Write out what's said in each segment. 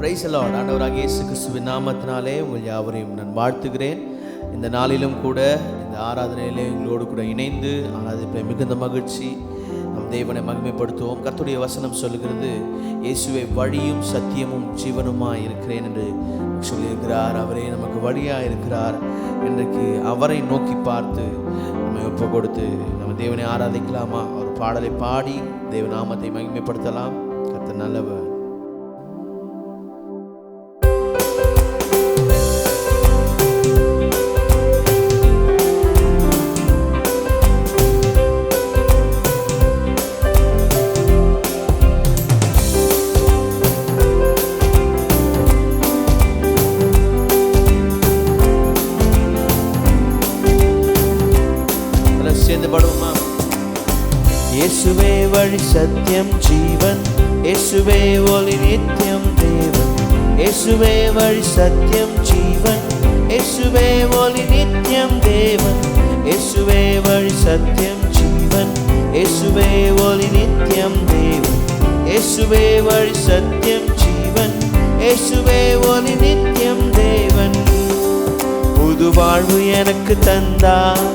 Praise the Lord. ஆண்டவராகிய இயேசு கிறிஸ்துவின் நாமத்தினாலே உங்கள் யாவரையும் நான் வாழ்த்துகிறேன். இந்த நாளிலும் கூட இந்த ஆராதனையிலே எங்களோடு கூட இணைந்து ஆராதிப்பை மிகுந்த மகிழ்ச்சி. நம் தேவனை மகிமைப்படுத்துவோம். கர்த்தருடைய வசனம் சொல்லுகிறது, இயேசுவே வழியும் சத்தியமும் ஜீவனுமாய் இருக்கிறேன் என்று சொல்லியிருக்கிறார். அவரே நமக்கு வழியாக இருக்கிறார். இன்றைக்கு அவரை நோக்கி பார்த்து நம்ம ஒப்பு கொடுத்து நம்ம தேவனை ஆராதிக்கலாமா? ஒரு பாடலை பாடி தேவ நாமத்தை மகிமைப்படுத்தலாம். கர்த்தர் நல்லவர். இயேசுவே வழி சத்தியம் ஜீவன், இயேசுவே ஒளி நித்தியம் தேவன். இயேசுவே வழி சத்தியம் ஜீவன், இயேசுவே ஒளி நித்தியம் தேவன். இயேசுவே வழி சத்தியம் ஜீவன், இயேசுவே ஒளி நித்தியம் தேவன். இயேசுவே வழி சத்தியம் ஜீவன், இயேசுவே ஒளி நித்தியம் தேவன். புது வாழ்வு எனக்கு தந்தார்,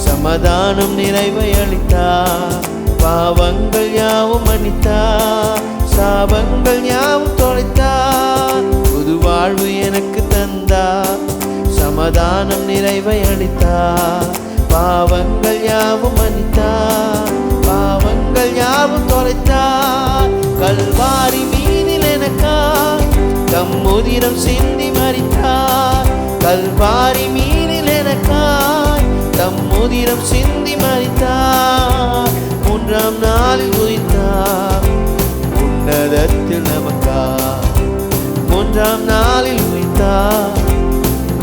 சமாதானம் நிறைவை அளித்தார். பாவங்கள் யாவும் மன்னித்தார், சாபங்கள் யாவும் தொலைத்தார். புது வாழ்வு எனக்கு தந்தார், சமாதானம் நிறைவை அளித்தார். பாவங்கள் யாவும் மன்னித்தார், பாவங்கள் யாவும் தொலைத்தார். கல்வாரி மீதில் எனக்காய் தம் உதிரம் சிந்தி மரித்தார். கல்வாரி மீதில் எனக்காய் தம் உதிரம் சிந்தி மரித்தார். மூன்றாம் நாளில் உயிர்த்தார், உன்னதத்தில் நமக்காய். மூன்றாம் நாளில் உயிர்த்தார்,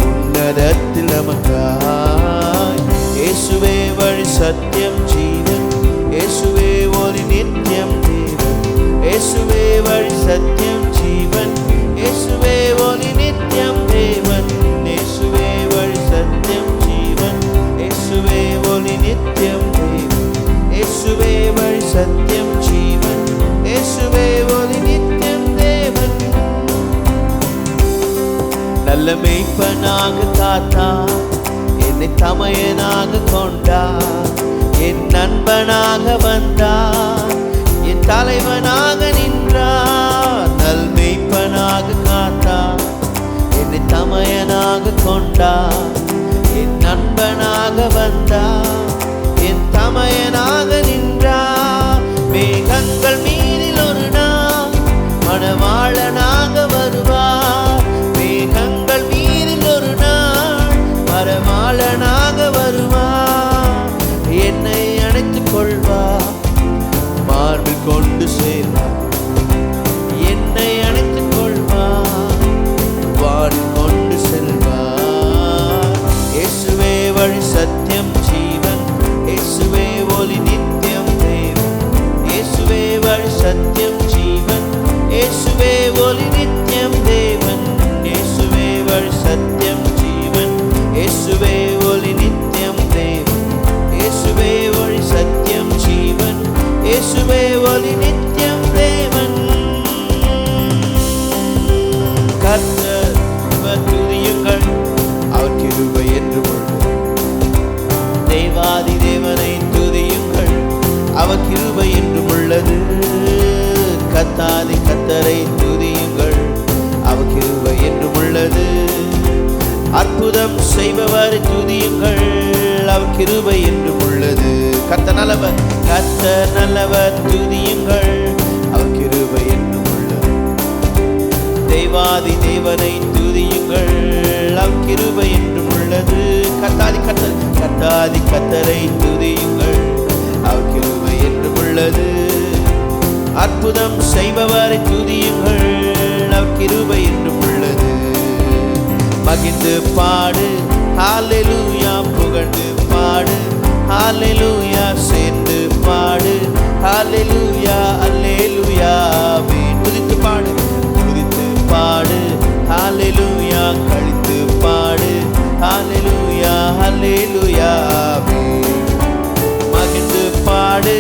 உன்னதத்தில் நமக்காய். இயேசுவே வழி சத்தியம் ஜீவன், இயேசுவே ஒளி நித்தியம் தேவன். இயேசுவே வழி சத்தியம் ஜீவன், இயேசுவே ஒளி நித்தியம் தேவன். இயேசுவே வழி சத்தியம் ஜீவன், இயேசுவே ஒளி நித்தியம் தேவன். இயேசுவே வழி சத்தியம் ஜீவன், இயேசுவே ஒளி நித்தியம் தேவன். நல்ல மேய்ப்பனாக காத்தார், என்னை தமையனாக கொண்டார். என் நண்பனாக வந்தார், என் தலைவனாக நின்றார். நல் மேய்ப்பனாக காத்தார், என்னை தமையனாக கொண்டார். என் நண்பனாக வந்தார், என் தமையனாக நின்றார். மேகங்கள் மீதில் ஒரு நாள் மணவாளனாக வருவார். மேகங்கள் மீதில் ஒரு நாள் மணவாளனாக வருவார். என்னை அணைத்துக் கொள்வார், மார்பில் கொண்டு சேர்வார். என்னை அணைத்துக் கொள்வார், வாரில் கொண்டு செல்வார். இயேசுவே வழி சத்தியம் ஜீவன், இயேசுவே ஒளி நித்தியம் தேவன். இயேசுவே வழி சத்தியம் ஜீவன், இயேசுவே ஒளி நித்தியம் தேவன். இயேசுவே வழி சத்தியம் ஜீவன், இயேசுவே ஒளி நித்தியம் தேவன். இயேசுவே வழி சத்தியம் ஜீவன், இயேசுவே ஒளி நித்தியம் தேவன். கர்த்தர் துதியுங்கள், அவர் கிருபை என்றும் உள்ளது. தேவாதி தேவனை துதியுங்கள், அவர் கிருபை என்றும் உள்ளது. கர்த்தாதி கர்த்தரை துதியுங்கள், அவர் கிருபை என்றும் உள்ளது. அற்புதம் செய்பவரை துதியுங்கள், அவர் கிருபை என்றும் உள்ளது. கர்த்தர் நல்லவர், கர்த்தர் நல்லவர், துதியுங்கள், அவர் கிருபை என்றும் உள்ளது. தேவாதி தேவனை துதியுங்கள், அவர் கிருபை என்றும் உள்ளது. கர்த்தாதி கர்த்தர், கர்த்தாதி கர்த்தரை துதியுங்கள், அவர் கிருபை என்றும் உள்ளது. அற்புதம் செய்பவரை துதியுங்கள், அவர் கிருபை என்றும் உள்ளது. மகிழ்ந்து பாடு ஹல்லேலூயா, புகழ்ந்து பாடு ஹல்லேலூயா, சேர்ந்து பாடு ஹல்லேலூயா, அல்லேலூயா. துதித்து பாடு, துதித்து பாடு ஹல்லேலூயா, கழித்து பாடு ஹல்லேலூயா, அல்லேலூயா. மகிழ்ந்து பாடு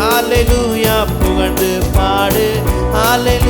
ஹல்லேலூயா, புகழ்ந்து பாடு ஹல்லேலூயா.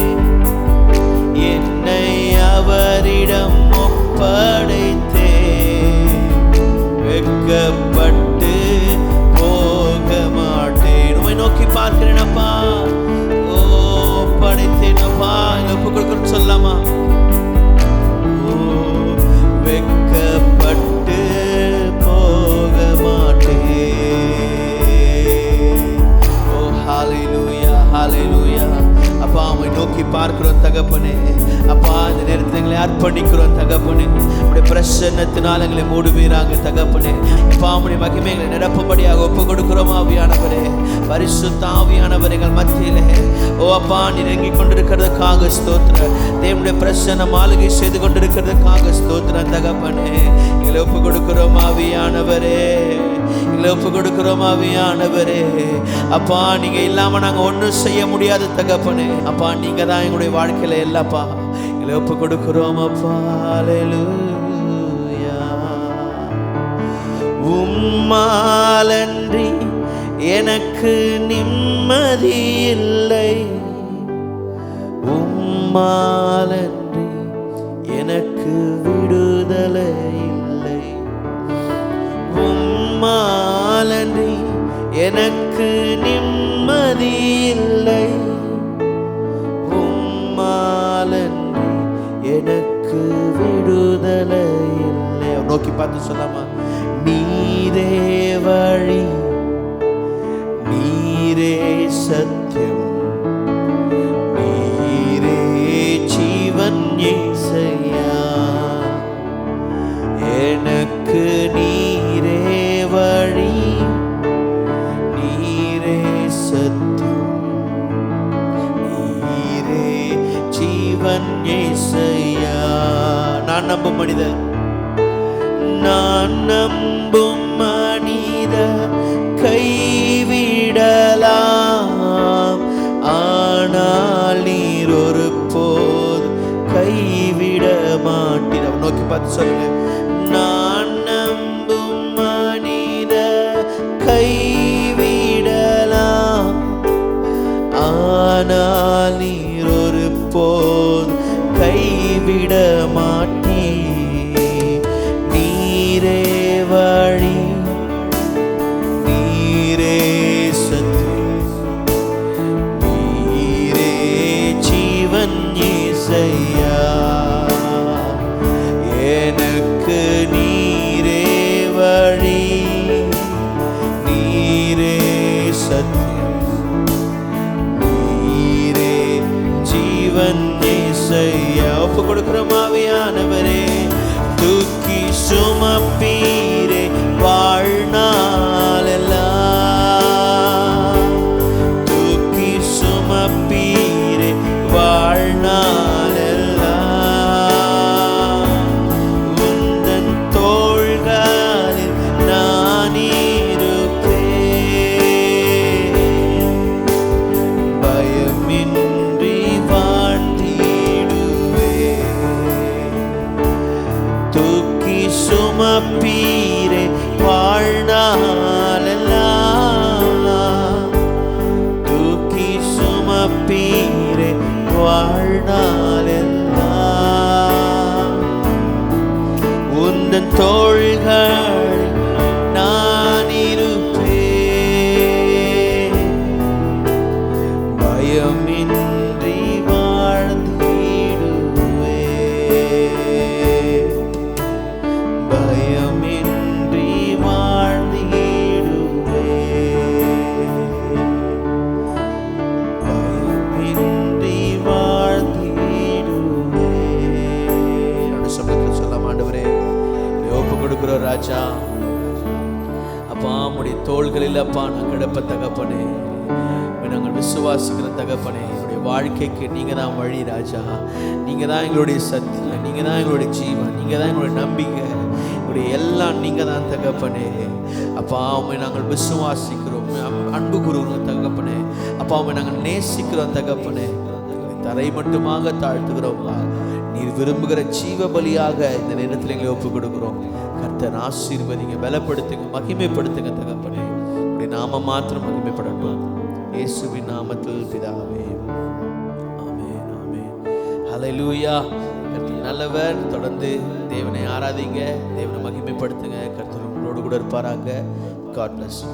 சொல்லலாமா? வெட்கப்பட்டு போக மாட்டேன். ஓ ஹalleluya, ஹalleluya. அப்பா உம்மை நோக்கி பார்க்கிறோம் தகப்பனே. அப்பா இந்த நேரத்தில் எங்களை அர்ப்பணிக்கிறோம் தகப்பனே. உடைய பிரசன்னத்தினால் எங்களை மூடுவீராங்க தகப்பனே. அப்பா உம்முடைய மகிமைகளை நிரப்பும்படியாக ஒப்பு கொடுக்கிறோம் ஆவியானவரே. பரிசுத்த ஆவியானவர் எங்கள் மத்தியிலே ஓ அப்பா இறங்கிக் கொண்டிருக்கிறதுக்காக ஸ்தோத்திரம். தேவனுடைய பிரசன்னம் ஆளுகை செய்து கொண்டிருக்கிறதுக்காக ஸ்தோத்திரம் தகப்பனே. எங்களை ஒப்பு கொடுக்கிறோம் ஆவியானவரே, எங்களை ஒப்பு கொடுக்கிறோம் ஆவியானவரே. அப்பா நீங்க இல்லாம நாங்க ஒன்றும் செய்ய முடியாது தகப்பனே. அப்பா நீங்க தான் எங்களுடைய வாழ்க்கையில எல்லாப்பா. எங்களை ஒப்பு கொடுக்கிறோம் அப்பா. ஹல்லேலூயா. உம்மாலன்றி எனக்கு நிம்மதி இல்லை, உம்மாலன்றி எனக்கு விடுதலை இல்லை, உம்மாலன்றி எனக்கு நிம்மதி இல்லை, உம்மாலன்றி எனக்கு விடுதலை இல்லை. நோக்கி பார்த்து சொல்லாமா? நீரே வழி, நீரே சத்தியம், நீரே ஜீவன் இயேசையா. எனக்கு நீரே வழி, நீரே சத்தியம், நீரே ஜீவன் இயேசையா. நான் நம்பும் மனிதன், நான் நம்பும் மனிதன் கைவிடலாம், ஆனால் நீர் ஒரு போது கைவிட மாட்டீர். அவன் நோக்கி பார்த்து சொல்லுங்க. நான் நம்பும் மனித கைவிடலாம், ஆனால் நீர் ஒரு போது கைவிட மாட்டீர். நீரே வழி, நீரே சத்தியம், நீரே ஜீவன் இயேசையா. எனக்கு நீரே வழி, நீரே சத்தியம், நீரே ஜீவன் இயேசையா. ஒப்பு கொடுக்கிறோம் ஆவியானவரே. தூக்கி சுமப்பீரே வாழ்நாளெல்லாம், தூக்கி சுமப்பீரே வாழ்நாளெல்லாம். உந்தன் தோள்களில் நான் இருப்பேன், பயமின்றி வாழ்ந்திடுவேன். தூக்கி சுமப்பீரே வாழ்நாளெல்லாம், தூக்கி சுமப்பீரே வாழ்நாளெல்லாம். உந்தன் தோள்கள் நான் இருப்பேன், பயமின்றி வாழ்ந்திடுவேன், பயமின்றி வாழ்ந்திடுவேன், பயமின்றி வாழ்ந்திடுவேன். சமயத்தில் சொல்லாம ஆண்டவரே ஒப்பு கொடுக்கிறோம் ராஜா. அப்பா உம்முடைய தோள்களில் அப்பா நாங்கள் கிடப்ப தகப்பனே. நாங்கள் விசுவாசிக்கிற தகப்பனே, என்னுடைய வாழ்க்கைக்கு நீங்க தான் வழி ராஜா. நீங்க தான் எங்களுடைய சத்தியம், நீங்க தான் எங்களுடைய ஜீவன், நீங்க தான் எங்களுடைய நம்பிக்கை, எங்களுடைய எல்லாம் நீங்க தான் தகப்பனே. அப்பா உம்மை நாங்கள் விசுவாசிக்கிறோம், அன்பு கூறுகிறோம் தகப்பனே. அப்பா உம்மை நாங்கள் நேசிக்கிறோம் தகப்பனே. தரை மட்டுமாக தாழ்த்துகிறோம். நீர் விரும்புகிற ஜீவ பலியாக இந்த நேரத்தில் எங்களை ஒப்பு கொடுக்கிறோம். கர்த்தர் ஆசீர்வதிங்க, பலப்படுத்துங்க, மகிமைப்படுத்துங்க தகப்பனே. உடைய நாமம் மாத்திரம் மகிமைப்படட்டும். இயேசுவின் நாமத்தில் பிதாவே, ஆமென், ஆமென். ஹல்லேலூயா. கர்த்தர் நல்லவர். தொடர்ந்து தேவனை ஆராதிங்க, தேவனை மகிமைப்படுத்துங்க. கர்த்தர் உங்களோடு கூட இருப்பாராங்க. God bless you.